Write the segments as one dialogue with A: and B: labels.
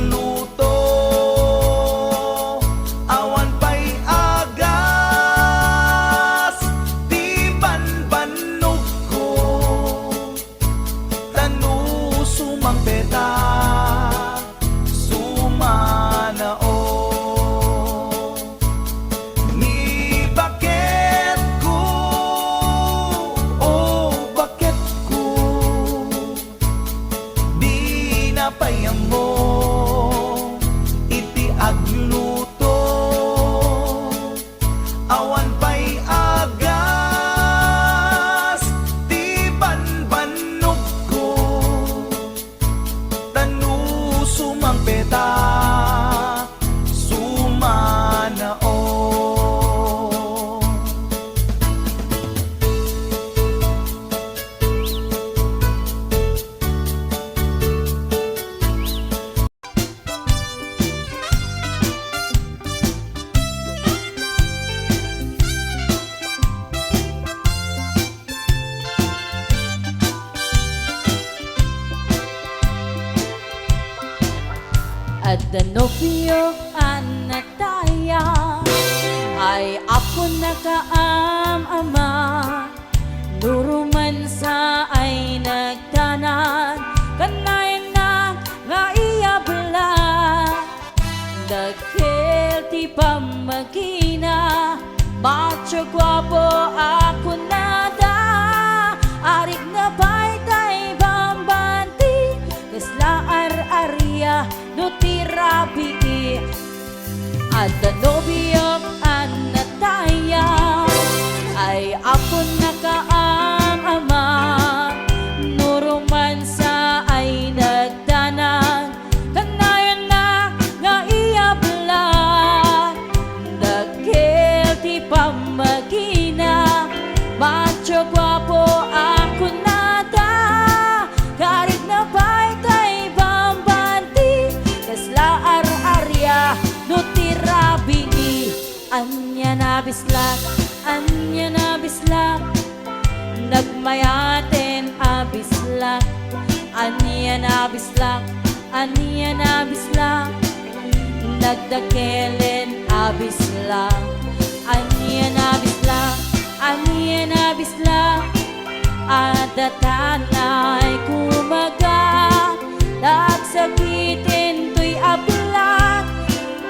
A: agluto, awan pa'y agas, di banbanog ko, tanu sumang peta, sumanao. Ni bakit ko, oh bakit ko, di napayam mo, iti agluto, awan pa'y agas, di banbanog ko, tanu sumang peta, sumanao.
B: At the nobyo anataya ay ako nakaam-ama, nuruman sa ay nagtanan, kanayan na nga iyabla, dagkel ti pamagina, macho gwapo ako nada, arik na pa'y tay bambanti, kasla ar-arya no tirabi. At the nobiyok anataya ay ako nakaam-ama, nuruman sa ay nagtanan, kanayan na nga iyabla, dagkel ti pamagina, macho gwapo ako nada, karit na pa'y tay bambanti, kasla ar-arya no tirabi. Anya na bislak, anya na bislak, nagmayaten abislak, anya na bislak, anya na bislak, nagdakelen abislak, anya na bislak, anya na bislak, adatanay kumaga, nagsakitin to'y ablak,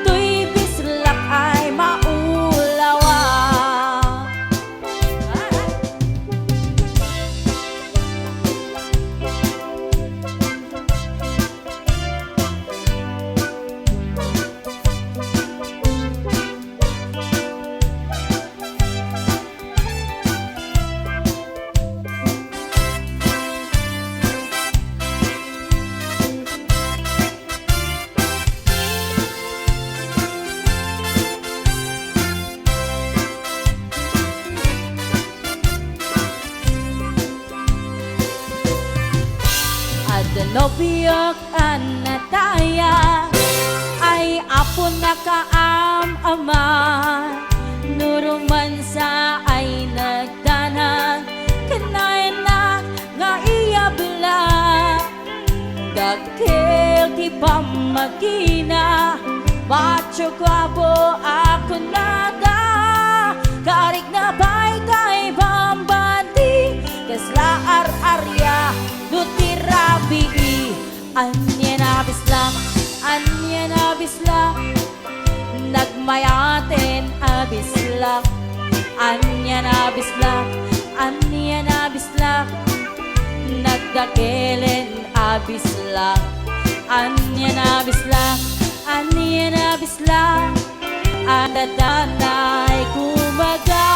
B: to'y bislak ay maulawa. The nobiyok anataya ay apo nakaam-ama, nuruman sa ay nagtanan, kanayan na nga iyabla, dagkel ti pamagina, macho gwapo ako nada, karik na pa'y tay bambanti, kasla ar-arya no tirabi. Anya na bislak, anya na bislak, nagmayaten abislak, anya na bislak, anya na bislak, nagdakelen abislak, anya na bislak, anya na bislak, adatanay kumaga,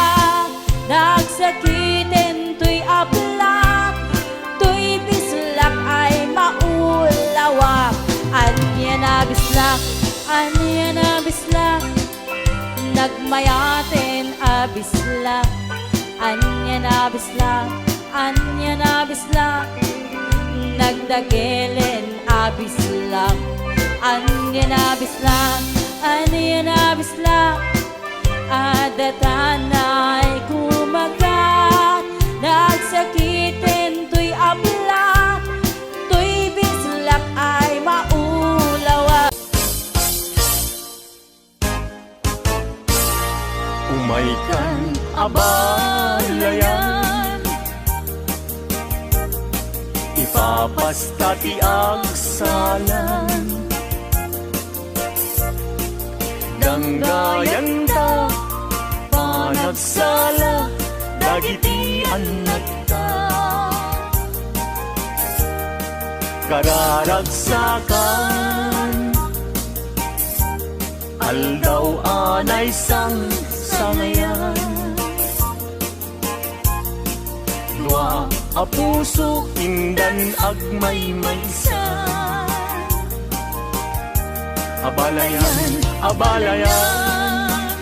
B: nagsakitin to'y ablak, to'y bislak ay maulawa. Anya na bislak, anya na bislak, nagmayaten abislak, anya na bislak, anya na bislak, nagdakelen abislak, anya na bislak, anya na bislak, adatanay kumaga, nagsakitin to'y ablak, to'y bislak ay maulawa.
C: Di kan abalayan, ipapastati ang salan. Danggayan ta, panagsala, dagiti anak ta. Kararagsakan, aldaw anay sang sangayan. Dua a puso indan agmay maysa. Abalayan, abalayan,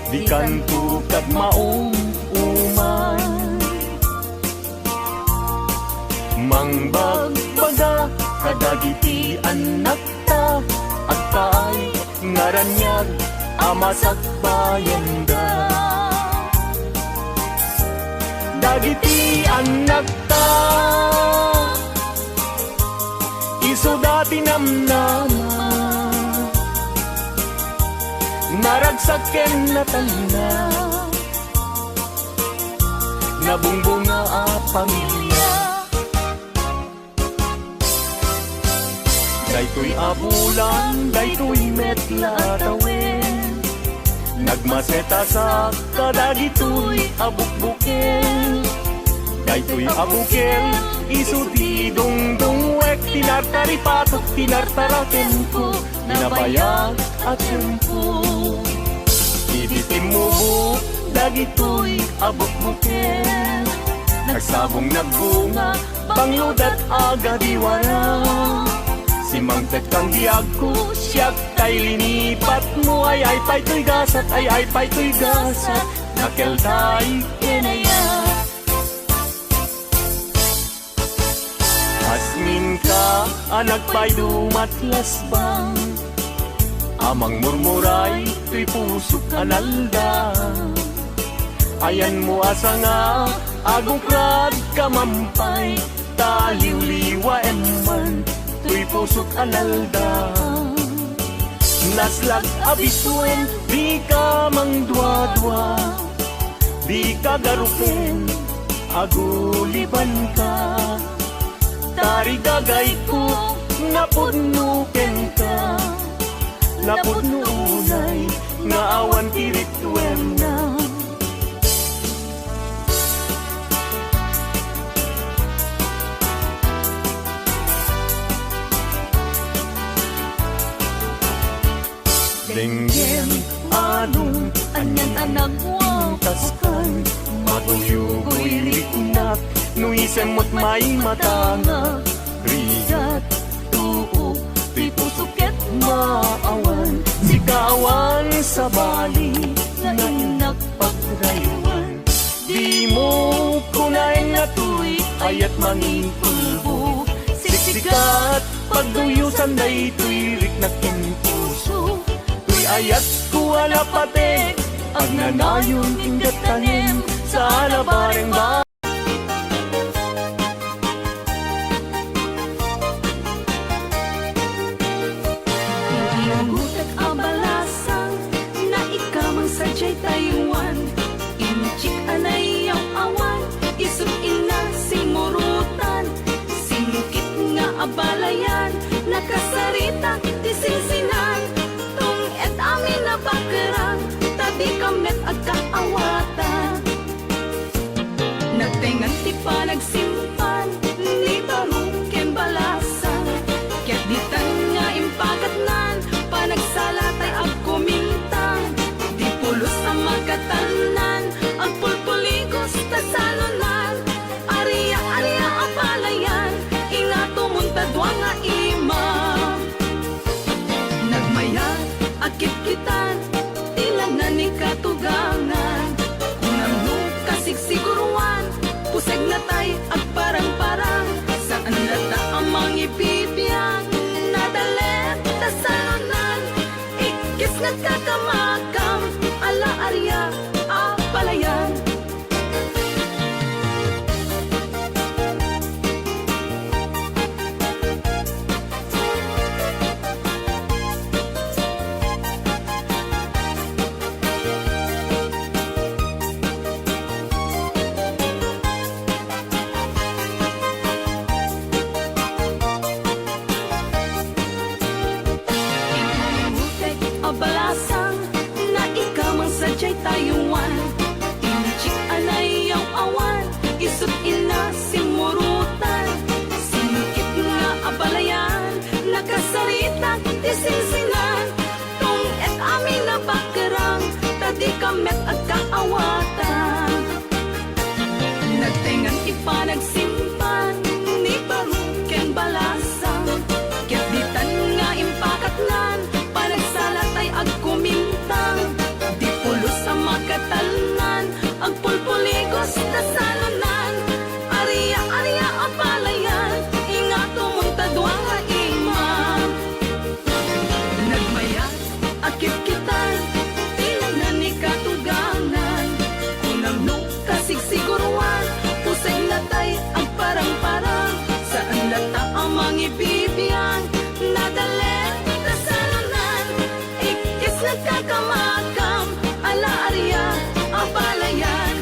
C: di kan tukad maong uman. Mangbagbaga kadagiti anak ta, at paay ngaranyag amasak bayanda. Dagiti anak ta, iso dati namnama, naragsaken na tanda, nabungbunga a pamilya. Daytoy abulan, daytoy metla tawen, nagmaseta sa kadagitoy abukbukel. Daytoy abukel, iso di dungdungwek, tinartari patok, tinartaraken ko, nabayag at tempo. Ibitim mo buk, dagitoy abukbukel, nagsabong nagbunga, pangludat aga diwara. Si Mang Ted kang diag ko, siyak tay linipat mo, ay pa'y to'y gasat, ay pa'y to'y gasat, nakel tay kinaya. Asmin ka, anak pa'y dumatlas bang, amang murmuray, to'y pusok analda. Ayan mo asa nga, agokrad kamampay, taliw-liwa eman, to'y pusok analda. Naslag abisuen, di ka mangdwa-dwa, di ka garuken, aguliban ka. Tari gagay ko, napudnuken ka, napudnunay, nga awan tirituen na. Denggen anong
B: Anyan anak mo,
C: taskan, matuyugoy riknak, nuisemot may matanga. Rigat, tuo, ti pusuket maawan, sikawan sa bali, na inak pagraywan. Di mo kunain na tuy, ayat mangipulbo, siksikat, pagduyusan day tuy riknakin puso. Ayat ko alapate, ang nanayon ingat tanim sa alabareng ba.
B: Inugutak abalasang, na ikamang sadyay Taiwan. Inchik anay ang awan, isuin na simurutan. Singkit nga abalayan, nakasarita tisinsinan. Amin na bakerang, tabi kamet agkaawatan. Nagtengan ti pa nagsimpan, ni baruken balasan. Kaya't ditan nga impagatnan, panagsalatay agkumintang. Di pulos ang magkatanan, ang pulpuligos tasalunan. Ariya-ariya apalayan, ingatumunta nga imam. Nagmayat akit-kitan, ilangan ni katugangan. Kunang kasigsiguruan, puseg na tay agparang-parang. Saan lata ang mga ibibiyang, nadalet tasalunan. Ikis nga kakamakam, ala-arya, apalayan. mabalasang na ikamang sadya'y tayuan. Inchik anay ang awan, isut ina simurutan. Singkit nga abalayan, nakasarita tisinsingan. Tung et amin na bakerang, tadi kamet at kaawatan. Nagtengan ipanagsimpan, ni baruken balasang. Ketditan nga impakatnan, panagsalatay agkumintang. Di pulos sa makatalnan, agpulpuligos na salunan. Ariya apalayan, ingato mong tadwang nga imam. Nagmayat, akit kitan, tilang na ni katugangan. Kunang no kasigsiguruan, pusay natay agparang-parang. Saan lata ang mga ibibiyang, nadalet na salunan. Ikis nagkakamakam, ala-arya, abalayan.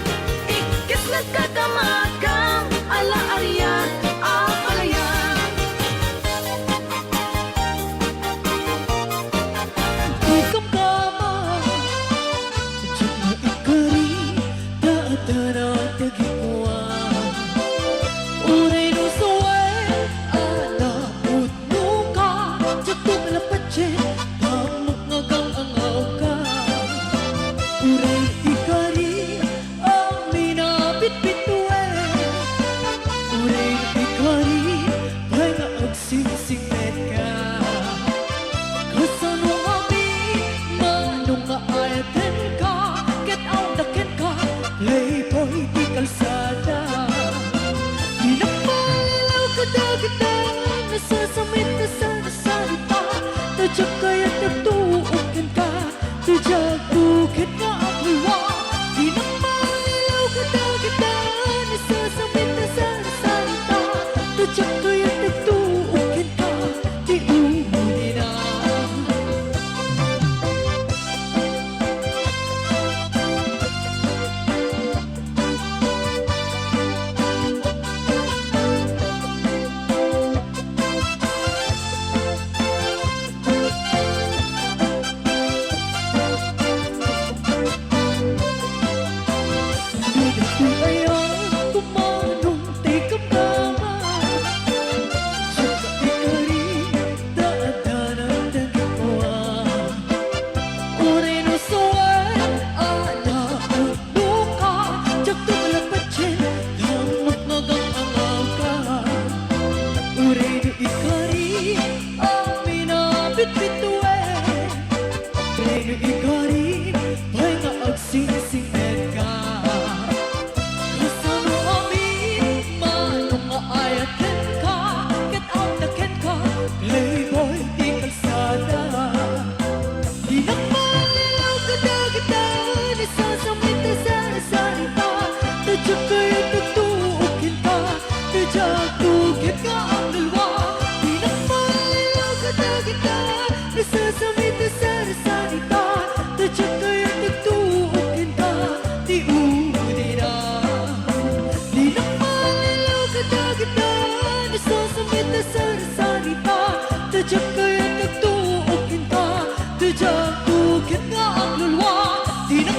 B: Ikis nagkakamakam, ala-arya, abalayan.
D: Ikam kama Cuma ikari Daatara tagikuan Uray no suway Ala utnuka Jatung lapatsin Tamok ngagang angaw ka Uray ikari Ang minapit-pitwe Uray ikari Bay nga agsingsingnet ka Kasanong amin, manong maayaten ka Ket awdaken ka, playboy di kalsada Di na malilaw kadagatan Nasasamit na sa nasalita Tadyak kaya nagtuukin ka Tadyak bukit nga ang luwa Di na malilaw kadagatan Nasasamit na sa nasalita Tadyak kaya nagtuukin ka Di umuli na Playboy di kalsada Di na malilaw kadagatan Isasamit na sa salita Tadyak kaya nagtuukin ka Tadyak bukit nga ang dalawa Di na malilaw kadagatan Isasamit na sa salita Tadyak kaya nagtuukin ka Di uli na Di na malilaw kadagatan Isasamit na sa salita Tadyak kaya nagtuukin ka Tadyak bukit nga ang lulwa Di na